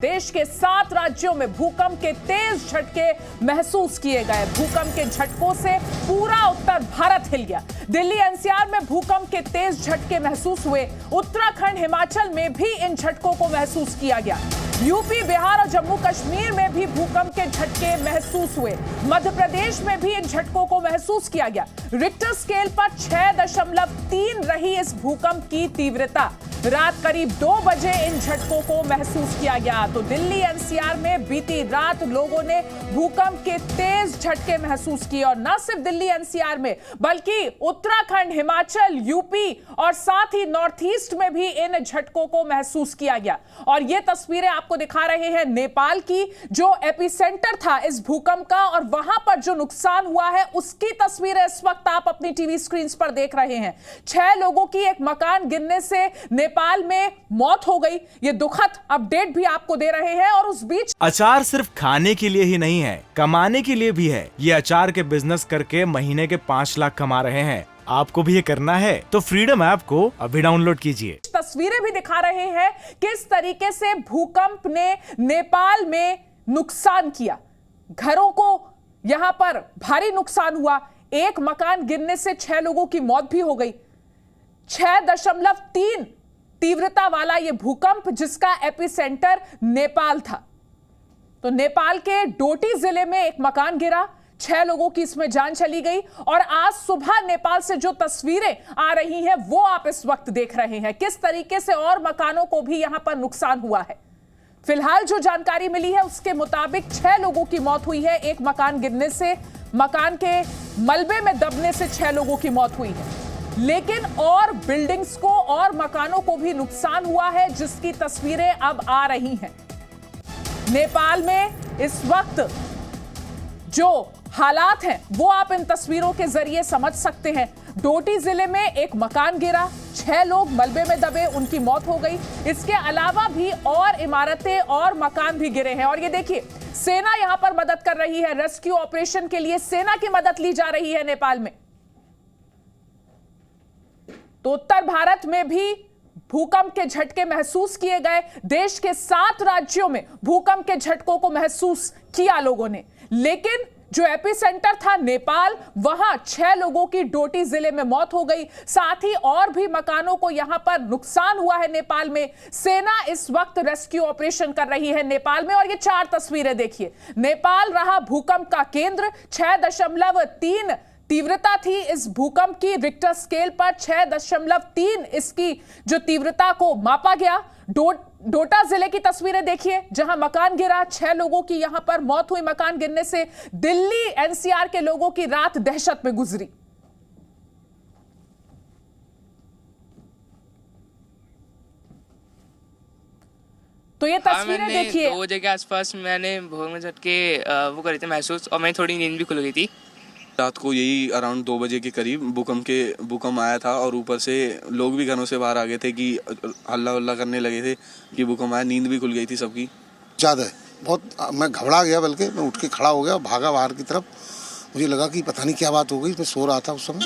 देश के 7 राज्यों में भूकंप के तेज झटके महसूस किए गए। भूकंप के झटकों से पूरा उत्तर भारत हिल गया। दिल्ली एनसीआर में भूकंप के तेज झटके महसूस हुए। उत्तराखंड हिमाचल में भी इन झटकों को महसूस किया गया। यूपी, बिहार और जम्मू कश्मीर में भी भूकंप के झटके महसूस हुए। मध्य प्रदेश में भी इन झटकों को महसूस किया गया। रिक्टर स्केल पर 6.3 रही इस भूकंप की तीव्रता। रात करीब 2 बजे इन झटकों को महसूस किया गया। तो दिल्ली एनसीआर में बीती रात लोगों ने भूकंप के तेज झटके महसूस किए और न सिर्फ दिल्ली एनसीआर में बल्कि उत्तराखंड, हिमाचल, यूपी और साथ ही नॉर्थ ईस्ट में भी इन झटकों को महसूस किया गया। और ये तस्वीरें आपको दिखा रहे हैं नेपाल की, जो एपिसेंटर था इस भूकंप का और वहां पर जो नुकसान हुआ है उसकी तस्वीरें इस वक्त आप अपनी टीवी स्क्रीन पर देख रहे हैं। 6 लोगों की एक मकान गिरने से नेपाल में मौत हो गई। ये दुखद अपडेट भी आपको दे रहे हैं। और उस बीच अचार सिर्फ खाने के लिए ही नहीं है, कमाने के लिए भी है। ये अचार के बिजनेस करके महीने के 5 लाख कमा रहे हैं। आपको भी ये करना है तो फ्रीडम ऐप को अभी डाउनलोड कीजिए। तस्वीरें भी दिखा रहे हैं किस तरीके से भूकंप ने नेपाल में नुकसान किया। घरों को यहां पर भारी नुकसान हुआ। एक मकान गिरने से 6 लोगों की मौत भी हो गई। 6.3 तीव्रता वाला यह भूकंप जिसका एपिसेंटर नेपाल था। तो नेपाल के डोटी जिले में एक मकान गिरा, 6 लोगों की इसमें जान चली गई। और आज सुबह नेपाल से जो तस्वीरें आ रही हैं वो आप इस वक्त देख रहे हैं किस तरीके से और मकानों को भी यहां पर नुकसान हुआ है। फिलहाल जो जानकारी मिली है उसके मुताबिक 6 लोगों की मौत हुई है। एक मकान गिरने से, मकान के मलबे में दबने से 6 लोगों की मौत हुई है। लेकिन और बिल्डिंग्स को और मकानों को भी नुकसान हुआ है जिसकी तस्वीरें अब आ रही हैं। नेपाल में इस वक्त जो हालात हैं वो आप इन तस्वीरों के जरिए समझ सकते हैं। डोटी जिले में एक मकान गिरा, 6 लोग मलबे में दबे, उनकी मौत हो गई। इसके अलावा भी और इमारतें और मकान भी गिरे हैं। और ये देखिए, सेना यहां पर मदद कर रही है। रेस्क्यू ऑपरेशन के लिए सेना की मदद ली जा रही है नेपाल में। तो उत्तर भारत में भी भूकंप के झटके महसूस किए गए। देश के 7 राज्यों में भूकंप के झटकों को महसूस किया लोगों ने। लेकिन जो एपिसेंटर था नेपाल, वहां 6 लोगों की डोटी जिले में मौत हो गई। साथ ही और भी मकानों को यहां पर नुकसान हुआ है नेपाल में। सेना इस वक्त रेस्क्यू ऑपरेशन कर रही है नेपाल में। और ये 4 तस्वीरें देखिए। नेपाल रहा भूकंप का केंद्र। 6.3 तीव्रता थी इस भूकंप की। रिक्टर स्केल पर 6.3 इसकी जो तीव्रता को मापा गया। डोटा जिले की तस्वीरें देखिए जहां मकान गिरा, 6 लोगों की यहां पर मौत हुई मकान गिरने से। दिल्ली एनसीआर के लोगों की रात दहशत में गुजरी। तो ये तस्वीरें देखिए। 2 बजे के आसपास मैंने भूकंप में झटके वो करे थे महसूस, और मैं थोड़ी नींद भी खुल गई थी। रात को यही अराउंड 2 बजे के करीब भूकंप आया था और ऊपर से लोग भी घरों से बाहर आ गए थे कि हल्ला हल्ला करने लगे थे कि भूकंप आया। नींद भी खुल गई थी सबकी। ज़्यादा बहुत मैं घबरा गया, बल्कि मैं उठ के खड़ा हो गया, भागा बाहर की तरफ। मुझे लगा कि पता नहीं क्या बात हो गई। मैं सो रहा था उस समय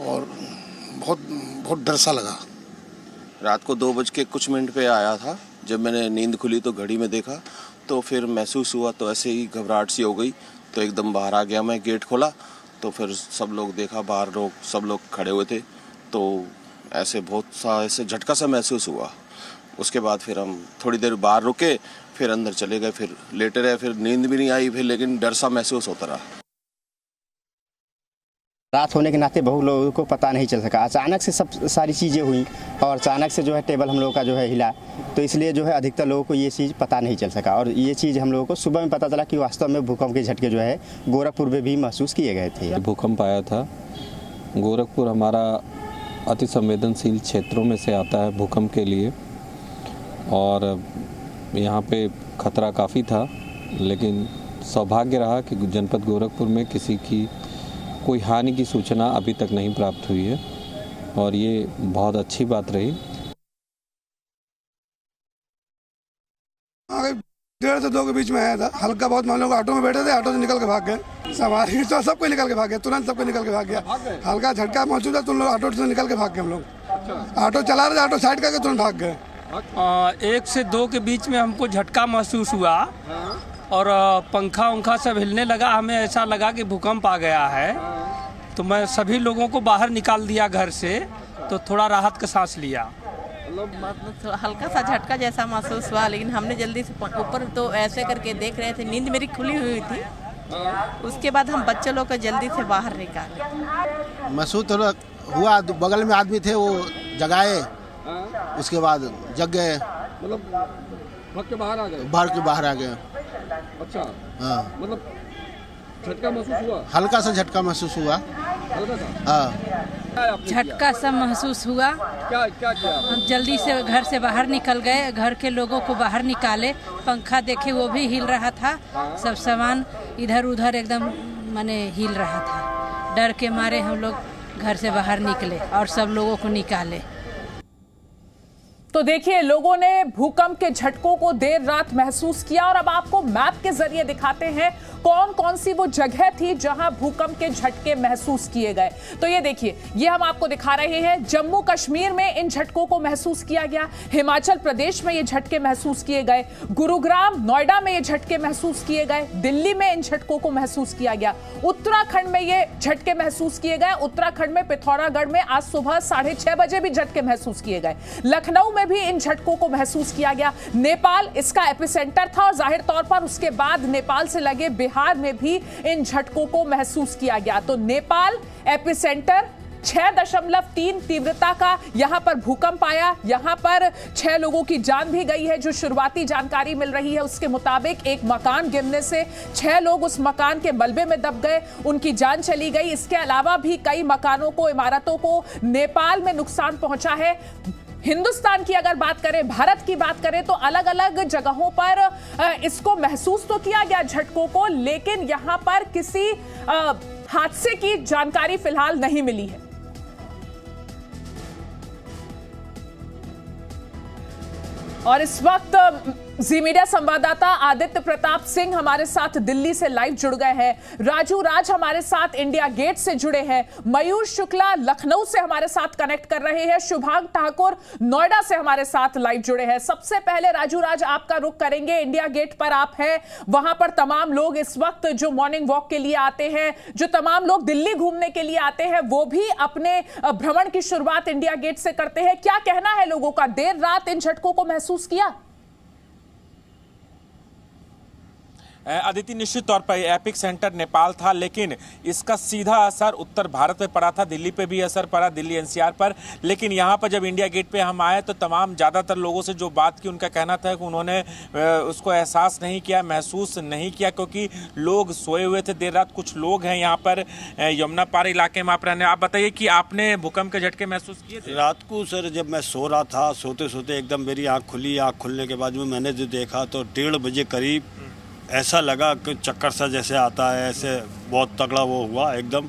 और बहुत डर सा लगा। रात को 2 बज के कुछ मिनट पे आया था। जब मैंने नींद खुली तो घड़ी में देखा तो फिर महसूस हुआ, तो ऐसे ही घबराहट सी हो गई। तो एकदम बाहर आ गया मैं, गेट खोला तो फिर सब लोग देखा, बाहर सब लोग खड़े हुए थे। तो ऐसे बहुत सा ऐसे झटका सा महसूस हुआ। उसके बाद फिर हम थोड़ी देर बाहर रुके, फिर अंदर चले गए, फिर लेटे रहे। फिर नींद भी नहीं आई फिर, लेकिन डर सा महसूस होता रहा। रात होने के नाते बहुत लोगों को पता नहीं चल सका। अचानक से सब सारी चीज़ें हुई और अचानक से जो है टेबल हम लोगों का जो है हिला। तो इसलिए जो है अधिकतर लोगों को ये चीज़ पता नहीं चल सका। और ये चीज़ हम लोगों को सुबह में पता चला कि वास्तव में भूकंप के झटके जो है गोरखपुर में भी महसूस किए गए थे। भूकंप आया था। गोरखपुर हमारा अति संवेदनशील क्षेत्रों में से आता है भूकंप के लिए। और यहाँ पे खतरा काफ़ी था, लेकिन सौभाग्य रहा कि जनपद गोरखपुर में किसी की कोई हानि की सूचना अभी तक नहीं प्राप्त हुई है और ये बहुत अच्छी बात रही। 1:30 से 2 के बीच में आया था। हल्का बहुत, मान लो ऑटो में बैठे थे, ऑटो से निकल के भाग गए। सवारी तो सबको निकल के भाग गया, तुरंत सबको निकल के भाग गया। हल्का झटका महसूस था तो ऑटो से निकल के भाग गए हम लोग। ऑटो चला रहे थे, ऑटो साइड करके तुरंत भाग गए। 1 से 2 के बीच में हमको झटका महसूस हुआ और पंखा उंखा सब हिलने लगा। हमें ऐसा लगा कि भूकंप आ गया है, तो मैं सभी लोगों को बाहर निकाल दिया घर से, तो थोड़ा राहत का सांस लिया। मतलब हल्का सा झटका जैसा महसूस हुआ, लेकिन हमने जल्दी से ऊपर तो ऐसे करके देख रहे थे, नींद मेरी खुली हुई थी। उसके बाद हम बच्चे लोग को जल्दी से बाहर निकाले। महसूस थोड़ा हुआ, बगल में आदमी थे वो जगाए, उसके बाद जग गए, मतलब भाग के बाहर आ गए। बाहर आ गए। अच्छा, हाँ, मतलब झटका महसूस हुआ, हल्का सा झटका महसूस हुआ। हल्का सा? हाँ, झटका सा महसूस हुआ। क्या किया? हम जल्दी से घर से बाहर निकल गए, घर के लोगों को बाहर निकाले, पंखा देखे वो भी हिल रहा था, सब सामान इधर उधर एकदम माने हिल रहा था। डर के मारे हम लोग घर से बाहर निकले और सब लोगों को निकाले। तो देखिए, लोगों ने भूकंप के झटकों को देर रात महसूस किया और अब आपको मैप के जरिए दिखाते हैं कौन कौन सी वो जगह थी जहां भूकंप के झटके महसूस किए गए। तो ये देखिए, ये हम आपको दिखा रहे हैं, जम्मू कश्मीर में इन झटकों को महसूस किया गया, हिमाचल प्रदेश में ये झटके महसूस किए गए, गुरुग्राम नोएडा में ये झटके महसूस किए गए, दिल्ली में इन झटकों को महसूस किया गया, उत्तराखंड में ये झटके महसूस किए गए। उत्तराखंड में पिथौरागढ़ में आज सुबह 6:30 बजे भी झटके महसूस किए गए। लखनऊ में भी इन झटकों को महसूस किया गया। नेपाल इसका एपिसेंटर था और जाहिर तौर पर उसके बाद नेपाल से लगे बिहार में भी इन झटकों को महसूस किया गया। तो नेपाल एपिसेंटर, 6.3 तीव्रता का यहां पर भूकंप आया। यहां पर 6 लोगों की जान भी गई है। जो शुरुआती जानकारी मिल रही है उसके मुताबिक एक मकान गिरने से 6 लोग उस मकान के मलबे में दब गए, उनकी जान चली गई। इसके अलावा भी कई मकानों को, इमारतों को नेपाल में नुकसान पहुंचा है। हिंदुस्तान की अगर बात करें, भारत की बात करें, तो अलग अलग जगहों पर इसको महसूस तो किया गया झटकों को, लेकिन यहां पर किसी हादसे की जानकारी फिलहाल नहीं मिली है। और इस वक्त जी मीडिया संवाददाता आदित्य प्रताप सिंह हमारे साथ दिल्ली से लाइव जुड़ गए हैं। राजू राज हमारे साथ इंडिया गेट से जुड़े हैं। मयूर शुक्ला लखनऊ से हमारे साथ कनेक्ट कर रहे हैं। शुभांग ठाकुर नोएडा से हमारे साथ लाइव जुड़े हैं। सबसे पहले राजू राज, आपका रुख करेंगे, इंडिया गेट पर आप हैं, वहां पर तमाम लोग इस वक्त जो मॉर्निंग वॉक के लिए आते हैं, जो तमाम लोग दिल्ली घूमने के लिए आते हैं, वो भी अपने भ्रमण की शुरुआत इंडिया गेट से करते हैं। क्या कहना है लोगों का? देर रात इन झटकों को महसूस किया? अदिति, निश्चित तौर पर एपिक सेंटर नेपाल था, लेकिन इसका सीधा असर उत्तर भारत में पड़ा था। दिल्ली पे भी असर पड़ा, दिल्ली एनसीआर पर। लेकिन यहाँ पर जब इंडिया गेट पे हम आए तो तमाम ज़्यादातर लोगों से जो बात की, उनका कहना था कि उन्होंने उसको एहसास नहीं किया, महसूस नहीं किया, क्योंकि लोग सोए हुए थे देर रात। कुछ लोग हैं यहाँ पर यमुना पार इलाके में आप रहने। आप बताइए कि आपने भूकंप के झटके महसूस किए थे? रात को सर जब मैं सो रहा था, सोते सोते एकदम मेरी आँख खुली। आँख खुलने के बाद में मैंने जो देखा तो 1:30 बजे करीब ऐसा लगा कि चक्कर सा जैसे आता है, ऐसे बहुत तगड़ा वो हुआ एकदम।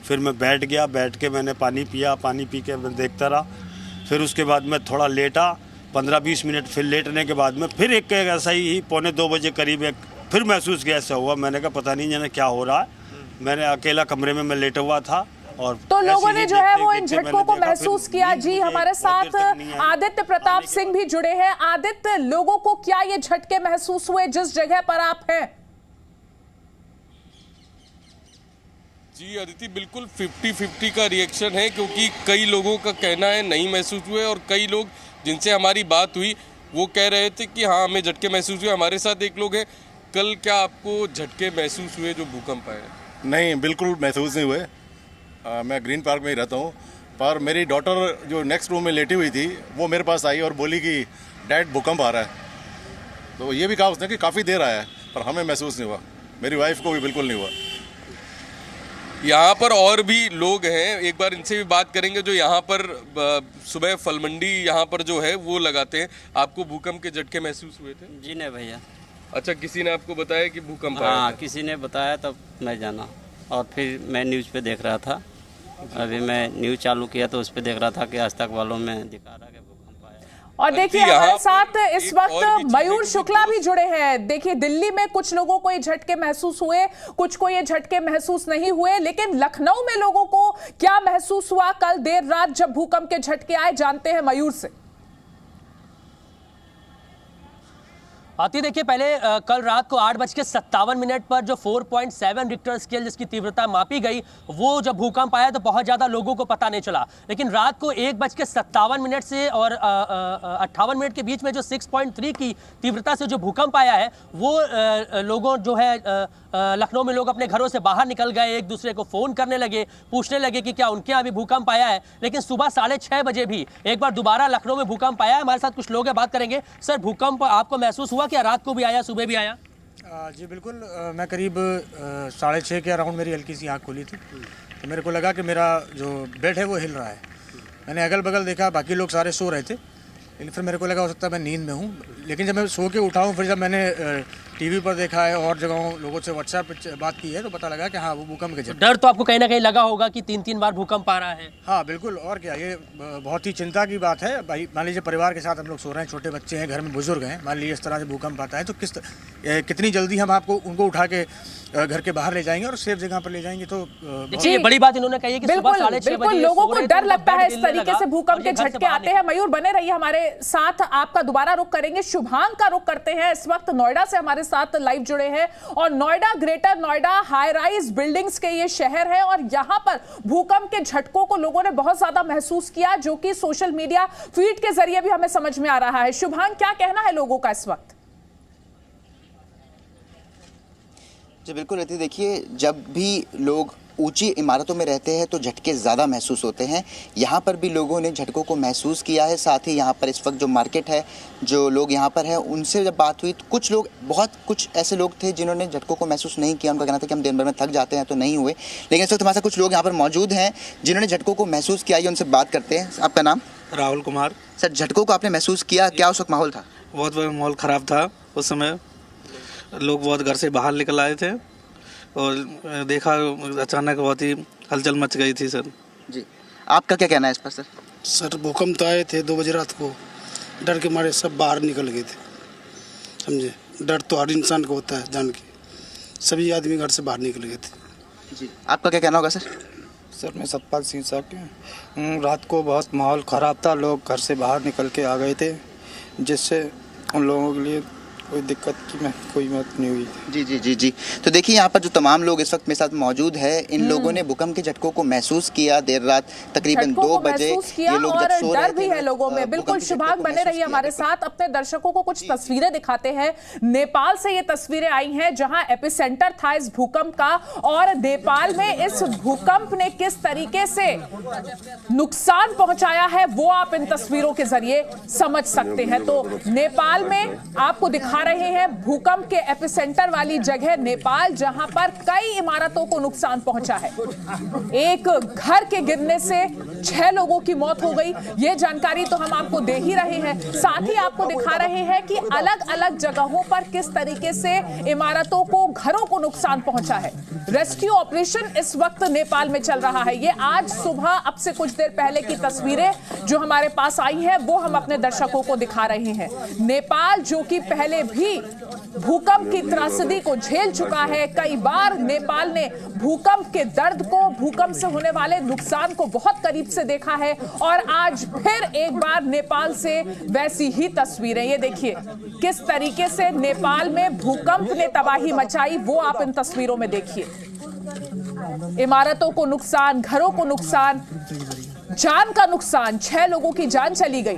फिर मैं बैठ गया, बैठ के मैंने पानी पिया, पानी पी के मैं देखता रहा। फिर उसके बाद मैं थोड़ा लेटा, 15-20 मिनट। फिर लेटने के बाद में फिर एक ऐसा ही 1:45-2 बजे करीब एक फिर महसूस किया ऐसा हुआ। मैंने कहा पता नहीं जाने क्या हो रहा है। मैंने अकेला कमरे में मैं लेटा हुआ था और तो लोगों ने जो है वो इन झटकों को महसूस किया। जी, हमारे साथ आदित्य प्रताप सिंह भी जुड़े हैं। आदित्य, लोगों को क्या ये झटके महसूस हुए जिस जगह पर आप हैं? जी अदिति, बिल्कुल 50-50 का रिएक्शन है, क्योंकि कई लोगों का कहना है नहीं महसूस हुए और कई लोग जिनसे हमारी बात हुई वो कह रहे थे कि हाँ हमें झटके महसूस हुए। हमारे साथ एक लोग हैं। कल क्या आपको झटके महसूस हुए जो भूकंप आए? नहीं, बिल्कुल महसूस नहीं हुए। मैं ग्रीन पार्क में ही रहता हूँ, पर मेरी डॉटर जो नेक्स्ट रूम में लेटी हुई थी वो मेरे पास आई और बोली कि डैड भूकंप आ रहा है। तो ये भी कहा उसने कि काफ़ी देर आया है, पर हमें महसूस नहीं हुआ। मेरी वाइफ को भी बिल्कुल नहीं हुआ। यहाँ पर और भी लोग हैं, एक बार इनसे भी बात करेंगे जो यहाँ पर सुबह फल मंडी यहाँ पर जो है वो लगाते हैं। आपको भूकंप के झटके महसूस हुए थे? जी नहीं भैया। अच्छा, किसी ने आपको बताया कि भूकंप आया? हाँ, किसी ने बताया तब मैं जाना और फिर मैं न्यूज़ पे देख रहा था। अभी मैं न्यूज़ चालू किया तो उस पे देख रहा था कि आज तक वालों में दिखा रहा है भूकंप आया। और देखिए हमारे साथ इस वक्त मयूर शुक्ला भी जुड़े हैं। देखिए, दिल्ली में कुछ लोगों को ये झटके महसूस हुए, कुछ को ये झटके महसूस नहीं हुए, लेकिन लखनऊ में लोगों को क्या महसूस हुआ कल देर रात जब भूकंप के झटके आए, जानते हैं मयूर से। आती देखिए पहले कल रात को 8:57 पर जो 4.7 रिक्टर स्केल जिसकी तीव्रता मापी गई, वो जब भूकंप आया तो बहुत ज़्यादा लोगों को पता नहीं चला। लेकिन रात को 1:57 से और 58 मिनट के बीच में जो 6.3 की तीव्रता से जो भूकंप आया है, वो लोगों जो है लखनऊ में लोग अपने घरों से बाहर निकल गए, एक दूसरे को फ़ोन करने लगे, पूछने लगे कि क्या उनके यहाँ भी भूकंप आया है। लेकिन सुबह 6:30 बजे भी एक बार दोबारा लखनऊ में भूकंप आया है। हमारे साथ कुछ लोग हैं, बात करेंगे। सर, भूकंप आपको महसूस हुआ क्या? रात को भी आया, सुबह भी आया? जी बिल्कुल, मैं करीब 6:30 के अराउंड मेरी हल्की सी आँख खुली थी, तो मेरे को लगा कि मेरा जो बेड है वो हिल रहा है। मैंने अगल बगल देखा, बाकी लोग सारे सो रहे थे, लेकिन फिर मेरे को लगा हो सकता है मैं नींद में हूँ। लेकिन जब मैं सो के उठा हूँ, फिर जब मैंने टीवी पर देखा है और जगहों लोगों से व्हाट्सएप पे बात की है, तो पता लगा कि हाँ, वो भूकंप के डर तो आपको कहीं ना कहीं लगा होगा कि 3-3 बार भूकंप आ रहा है। हाँ बिल्कुल, और क्या, ये बहुत ही चिंता की बात है भाई। मान लीजिए परिवार के साथ हम लोग सो रहे हैं, छोटे बच्चे हैं, घर में बुजुर्ग हैं, मान लीजिए इस तरह से भूकंप आता है तो कितनी जल्दी हम आपको उनको उठा के घर के बाहर ले जाएंगे और सेफ जगह पर ले जाएंगे। तो ये बड़ी बात इन्होंने कही है कि सुबह 6:30 बजे लोगों को डर लगता है इस तरीके से भूकंप के झटके आते हैं। मयूर बने रहिए हमारे साथ, आपका दोबारा रुख करेंगे। शुभांग का रुख करते हैं, इस वक्त नोएडा से हमारे साथ लाइव जुड़े हैं। और Noida, greater Noida high rise buildings के ये शहर है और यहां पर भूकंप के झटकों को लोगों ने बहुत ज्यादा महसूस किया, जो कि सोशल मीडिया फीड के जरिए भी हमें समझ में आ रहा है। शुभांग, क्या कहना है लोगों का इस वक्त? जी बिल्कुल रहती, देखिए जब भी लोग ऊंची इमारतों में रहते हैं तो झटके ज़्यादा महसूस होते हैं। यहाँ पर भी लोगों ने झटकों को महसूस किया है। साथ ही यहाँ पर इस वक्त जो मार्केट है, जो लोग यहाँ पर हैं, उनसे जब बात हुई तो कुछ ऐसे लोग थे जिन्होंने झटकों को महसूस नहीं किया। उनका कहना था कि हम दिन भर में थक जाते हैं तो नहीं हुए। लेकिन इस वक्त हमारे साथ कुछ लोग यहाँ पर मौजूद हैं जिन्होंने झटकों को महसूस किया है, उनसे बात करते हैं। आपका नाम? राहुल कुमार। सर, झटकों को आपने महसूस किया, क्या उस वक्त माहौल था? बहुत माहौल ख़राब था उस समय। लोग बहुत घर से बाहर निकल आए थे और देखा अचानक बहुत ही हलचल मच गई थी। सर जी, आपका क्या कहना है इस पर? सर भूकंप तो आए थे 2 बजे रात को, डर के मारे सब बाहर निकल गए थे, समझे। डर तो हर इंसान को होता है, जान के सभी आदमी घर से बाहर निकल गए थे। जी, आपका क्या कहना होगा सर? सर, मैं सतपाल सिंह साहब। रात को बहुत माहौल ख़राब था, लोग घर से बाहर निकल के आ गए थे, जिससे उन लोगों के लिए कोई दिक्कत की कोई बात नहीं हुई। जी जी जी जी। तो देखिए यहाँ पर जो तमाम लोग इस वक्त मेरे साथ मौजूद है, इन लोगों ने भूकंप के झटकों को महसूस किया देर रात तकरीबन 2 बजे। ये लोग जब सो रहे थे, डर भी है लोगों में। बिल्कुल शुभांग, बने रहिए हमारे साथ। अपने दर्शकों को कुछ तस्वीरें दिखाते हैं। नेपाल से ये तस्वीरें आई हैं जहां एपिसेंटर था इस भूकंप का, और नेपाल में इस भूकंप ने किस तरीके से नुकसान पहुंचाया है वो आप इन तस्वीरों के जरिए समझ सकते हैं। तो नेपाल में आपको दिखा रहे हैं भूकंप के एपिसेंटर वाली जगह नेपाल, जहां पर कई इमारतों को नुकसान पहुंचा है। एक घर के गिरने से 6 लोगों की मौत हो गई, ये जानकारी तो हम आपको दे ही रहे हैं। साथ ही आपको दिखा रहे हैं कि अलग अलग जगहों पर किस तरीके से इमारतों को, घरों को नुकसान पहुंचा है। रेस्क्यू ऑपरेशन इस वक्त नेपाल में चल रहा है। ये आज सुबह, अब से कुछ देर पहले की तस्वीरें जो हमारे पास आई हैं वो हम अपने दर्शकों को दिखा रहे हैं। नेपाल जो कि पहले भी भूकंप की त्रासदी को झेल चुका है, कई बार नेपाल ने भूकंप के दर्द को, भूकंप से होने वाले नुकसान को बहुत करीब से देखा है, और आज फिर एक बार नेपाल से वैसी ही तस्वीरें। ये देखिए किस तरीके से नेपाल में भूकंप ने तबाही मचाई, वो आप इन तस्वीरों में देखिए। इमारतों को नुकसान, घरों को नुकसान, जान का नुकसान, 6 लोगों की जान चली गई।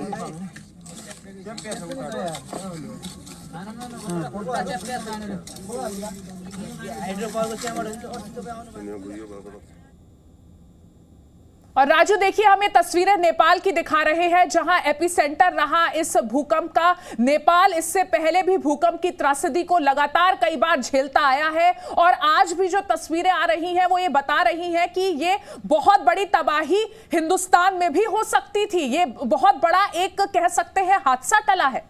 और राजू देखिए, हम ये तस्वीरें नेपाल की दिखा रहे हैं जहां एपिसेंटर रहा इस भूकंप का। नेपाल इससे पहले भी भूकंप की त्रासदी को लगातार कई बार झेलता आया है, और आज भी जो तस्वीरें आ रही हैं वो ये बता रही हैं कि ये बहुत बड़ी तबाही हिंदुस्तान में भी हो सकती थी। ये बहुत बड़ा एक कह सकते हैं हादसा टला है।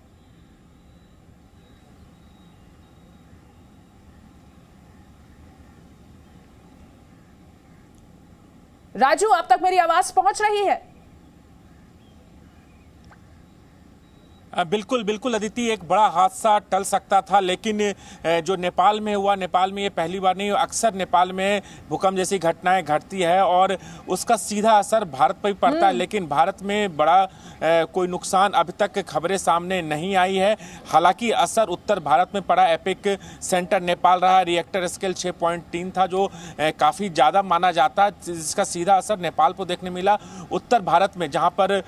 राजू, आप तक मेरी आवाज पहुंच रही है? बिल्कुल बिल्कुल अदिति, एक बड़ा हादसा टल सकता था, लेकिन जो नेपाल में हुआ, नेपाल में ये पहली बार नहीं, अक्सर नेपाल में भूकंप जैसी घटनाएं घटती है और उसका सीधा असर भारत पर भी पड़ता है, लेकिन भारत में बड़ा कोई नुकसान अभी तक खबरें सामने नहीं आई है। हालांकि असर उत्तर भारत में पड़ा। एपिक सेंटर नेपाल रहा, रिएक्टर स्केल 6.3 था, जो काफ़ी ज़्यादा माना जाता है, जिसका सीधा असर नेपाल को देखने मिला। उत्तर भारत में जहाँ पर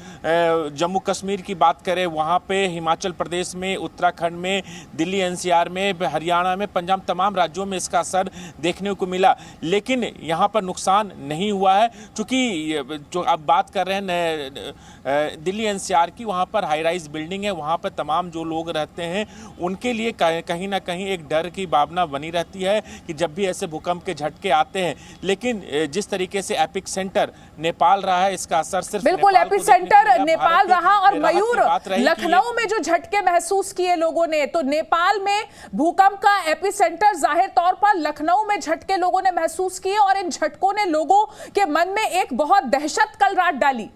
जम्मू कश्मीर की बात करें, वहाँ पे हिमाचल प्रदेश में, उत्तराखंड में, दिल्ली एनसीआर में, हरियाणा में, पंजाब, तमाम राज्यों में इसका असर देखने को मिला, लेकिन यहाँ पर नुकसान नहीं हुआ है। चूँकि जो अब बात कर रहे हैं दिल्ली एनसीआर की, वहाँ पर हाई राइज बिल्डिंग है, वहाँ पर तमाम जो लोग रहते हैं उनके लिए कहीं ना कहीं एक डर की भावना बनी रहती है कि जब भी ऐसे भूकंप के झटके आते हैं। लेकिन जिस तरीके से एपिक सेंटर नेपाल रहा है, इसका असर सिर्फ बिल्कुल एपिक सेंटर नेपाल रहा। और मयूर, लखनऊ में जो झटके महसूस किए लोगों ने, तो नेपाल में भूकंप का एपिसेंटर जाहिर तौर पर लखनऊ में झटके लोगों ने महसूस किए और इन झटकों ने लोगों के मन में एक बहुत दहशत कल रात डाली।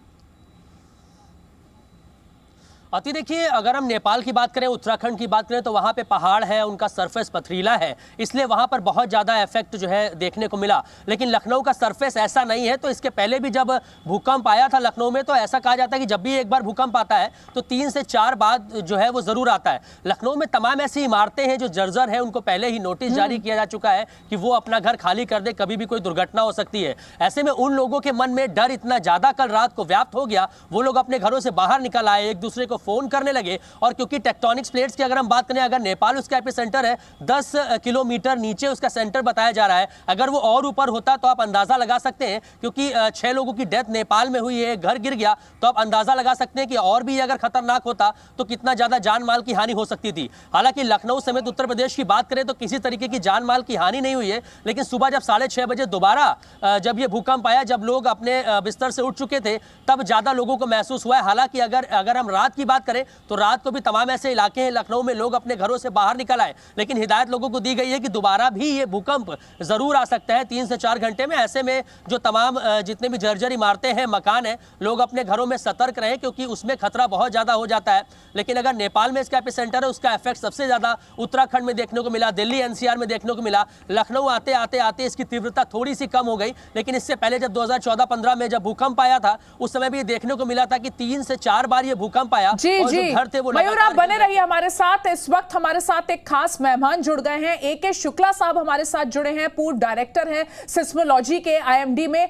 अति देखिए, अगर हम नेपाल की बात करें, उत्तराखंड की बात करें, तो वहाँ पे पहाड़ है, उनका सरफेस पथरीला है, इसलिए वहाँ पर बहुत ज़्यादा इफेक्ट जो है देखने को मिला। लेकिन लखनऊ का सरफेस ऐसा नहीं है। तो इसके पहले भी जब भूकंप आया था लखनऊ में, तो ऐसा कहा जाता है कि जब भी एक बार भूकंप आता है तो 3 से 4 बाद जो है वो ज़रूर आता है। लखनऊ में तमाम ऐसी इमारतें हैं जो जर्जर है, उनको पहले ही नोटिस जारी किया जा चुका है कि वो अपना घर खाली कर दे, कभी भी कोई दुर्घटना हो सकती है। ऐसे में उन लोगों के मन में डर इतना ज़्यादा कल रात को व्याप्त हो गया, वो लोग अपने घरों से बाहर निकल आए, एक दूसरे को फोन करने लगे। और क्योंकि टेक्टोनिक्स प्लेट्स की अगर हम बात करें, अगर नेपाल उसका एपिसेंटर है 10 किलोमीटर नीचे उसका सेंटर बताया जा रहा है, अगर वो और ऊपर होता तो आप अंदाजा लगा सकते हैं, क्योंकि 6 लोगों की डेथ नेपाल में हुई है, घर गिर गया, तो आप अंदाजा लगा सकते हैं कि और भी अगर खतरनाक होता तो कितना ज्यादा जान माल की हानि हो सकती थी। हालांकि लखनऊ समेत उत्तर प्रदेश की बात करें तो किसी तरीके की जान माल की हानि नहीं हुई है, लेकिन सुबह जब 6:30 बजे दोबारा जब ये भूकंप आया, जब लोग अपने बिस्तर से उठ चुके थे, तब ज्यादा लोगों को महसूस हुआ है। हालांकि अगर हम रात की बात करें तो रात को भी तमाम ऐसे इलाके हैं लखनऊ में, लोग अपने घरों से बाहर निकल आए, लेकिन हिदायत लोगों को दी गई है कि दोबारा भी ये भूकंप जरूर आ सकता है 3 से 4 घंटे में। ऐसे में जो तमाम जितने भी जर्जर इमारतें हैं, मकान हैं, लोग अपने घरों में सतर्क रहें, क्योंकि उसमें खतरा बहुत ज्यादा हो जाता है। लेकिन अगर नेपाल में इसका एपिसेंटर है, उसका इफेक्ट सबसे ज्यादा उत्तराखंड में देखने को मिला, दिल्ली एनसीआर में देखने को मिला। लखनऊ आते आते आते इसकी तीव्रता थोड़ी सी कम हो गई, लेकिन इससे पहले जब 2014-15 में जब भूकंप आया था, उस समय भी देखने को मिला था कि 3 से 4 बार ये भूकंप आया। जी जी, मयूर आप बने रहिए हमारे साथ। इस वक्त हमारे साथ एक खास मेहमान जुड़ गए हैं, AK शुक्ला साहब हमारे साथ जुड़े हैं, पूर्व डायरेक्टर हैं सिस्मोलॉजी के IMD में।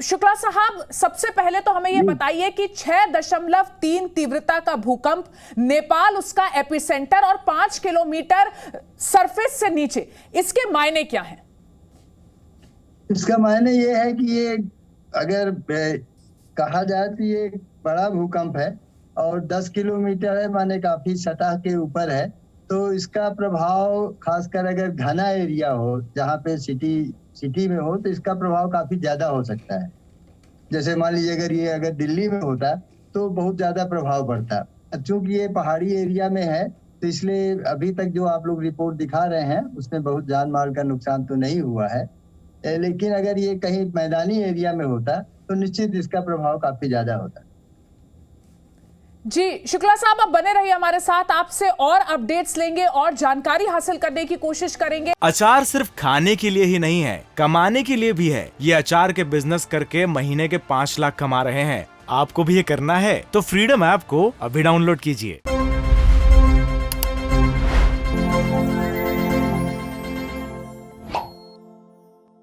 शुक्ला साहब, सबसे पहले तो हमें यह बताइए कि 6.3 तीव्रता का भूकंप, नेपाल उसका एपिसेंटर और 5 किलोमीटर सरफेस से नीचे, इसके मायने क्या हैं? इसका मायने ये है कि ये अगर कहा जाए तो ये बड़ा भूकंप है और 10 किलोमीटर है, माने काफी सतह के ऊपर है, तो इसका प्रभाव खासकर अगर घना एरिया हो, जहाँ पे सिटी में हो, तो इसका प्रभाव काफी ज्यादा हो सकता है। जैसे मान लीजिए अगर दिल्ली में होता तो बहुत ज्यादा प्रभाव पड़ता। चूंकि ये पहाड़ी एरिया में है, तो इसलिए अभी तक जो आप लोग रिपोर्ट दिखा रहे हैं उसमें बहुत जान माल का नुकसान तो नहीं हुआ है, लेकिन अगर ये कहीं मैदानी एरिया में होता तो निश्चित इसका प्रभाव काफी ज्यादा होता। जी शुक्ला साहब, आप बने रहिए हमारे साथ, आपसे और अपडेट्स लेंगे और जानकारी हासिल करने की कोशिश करेंगे। अचार सिर्फ खाने के लिए ही नहीं है, कमाने के लिए भी है। ये अचार के बिजनेस करके महीने के 5 लाख कमा रहे हैं। आपको भी ये करना है तो फ्रीडम ऐप को अभी डाउनलोड कीजिए।